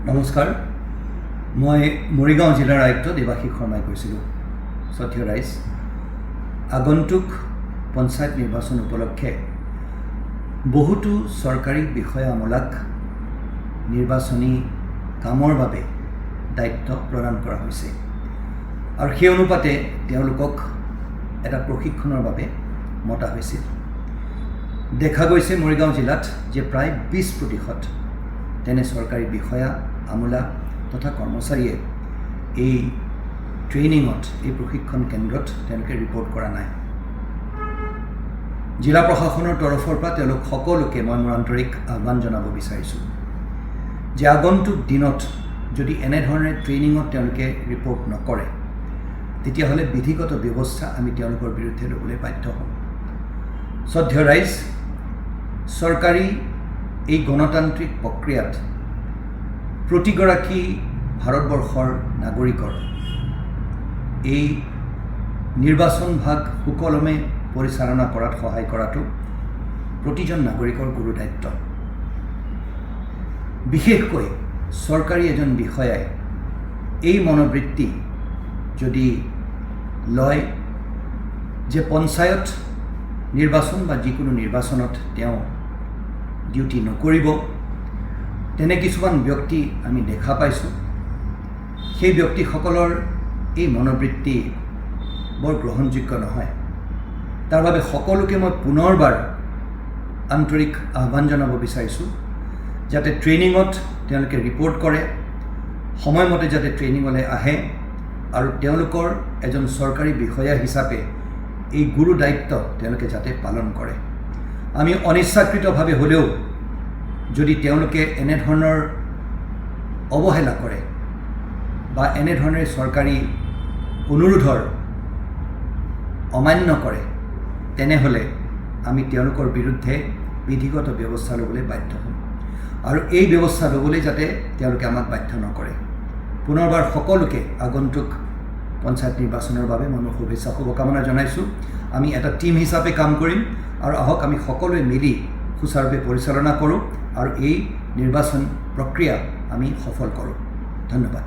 নমস্কাৰ মই মৰিগাঁও জিলাৰ আয়ুক্ত দেৱাশীষ শৰ্মাই কৈছিলোঁ। শ্ৰদ্ধেয় ৰাইজ, আগন্তুক পঞ্চায়ত নিৰ্বাচন উপলক্ষে বহুতো চৰকাৰী বিষয়ামূলক নিৰ্বাচনী কামৰ বাবে দায়িত্ব প্ৰদান কৰা হৈছে আৰু সেই অনুপাতে তেওঁলোকক এটা প্ৰশিক্ষণৰ বাবে মতা হৈছিল। দেখা গৈছে মৰিগাঁও জিলাত যে প্ৰায় 20% তেনে চৰকাৰী বিষয়া আমোলা তথা কৰ্মচাৰীয়ে এই ট্ৰেইনিঙত এই প্ৰশিক্ষণ কেন্দ্ৰত তেওঁলোকে ৰিপৰ্ট কৰা নাই। জিলা প্ৰশাসনৰ তৰফৰ পৰা তেওঁলোক সকলোকে মই মোৰ আন্তৰিক আহ্বান জনাব বিচাৰিছোঁ যে আগন্তুক দিনত যদি এনেধৰণে ট্ৰেইনিঙত তেওঁলোকে ৰিপৰ্ট নকৰে তেতিয়াহ'লে বিধিগত ব্যৱস্থা আমি তেওঁলোকৰ বিৰুদ্ধে ল'বলৈ বাধ্য হ'ম। শ্ৰদ্ধেয় ৰাইজ, চৰকাৰী এই গণতান্ত্ৰিক প্ৰক্ৰিয়াত প্ৰতিগৰাকী ভাৰতবৰ্ষৰ নাগৰিকৰ এই নিৰ্বাচন ভাগ সুকলমে পৰিচালনা কৰাত সহায় কৰাটো প্ৰতিজন নাগৰিকৰ গুৰু দায়িত্ব। বিশেষকৈ চৰকাৰী এজন বিষয়াই এই মনোবৃত্তি যদি লয় যে পঞ্চায়ত নিৰ্বাচন বা যিকোনো নিৰ্বাচনত তেওঁ ডিউটি নকৰিব, তেনে কিছুমান ব্যক্তি আমি দেখা পাইছোঁ। সেই ব্যক্তিসকলৰ এই মনোবৃত্তি বৰ গ্ৰহণযোগ্য নহয়। তাৰ বাবে সকলোকে মই পুনৰবাৰ আন্তৰিক আহ্বান জনাব বিচাৰিছোঁ যাতে ট্ৰেইনিঙত তেওঁলোকে ৰিপৰ্ট কৰে, সময়মতে যাতে ট্ৰেইনিঙলৈ আহে আৰু তেওঁলোকৰ এজন চৰকাৰী বিষয়া হিচাপে এই গুৰু দায়িত্ব তেওঁলোকে যাতে পালন কৰে। আমি অনিচ্ছাকৃতভাৱে হ'লেও যদি তেওঁলোকে এনেধৰণৰ অৱহেলা কৰে বা এনেধৰণে চৰকাৰী অনুৰোধৰ অমান্য কৰে তেনেহ'লে আমি তেওঁলোকৰ বিৰুদ্ধে বিধিগত ব্যৱস্থা ল'বলৈ বাধ্য হ'ম আৰু এই ব্যৱস্থা ল'বলৈ যাতে তেওঁলোকে আমাক বাধ্য নকৰে। পুনৰবাৰ সকলোকে আগন্তুক পঞ্চায়ত নিৰ্বাচনৰ বাবে মই মোৰ শুভকামনা জনাইছোঁ। আমি এটা টীম হিচাপে কাম কৰিম আৰু আহক আমি সকলোৱে মিলি সুচাৰুৰূপে পৰিচালনা কৰোঁ আৰু এই নিৰ্বাচন প্ৰক্ৰিয়া আমি সফল কৰোঁ। ধন্যবাদ।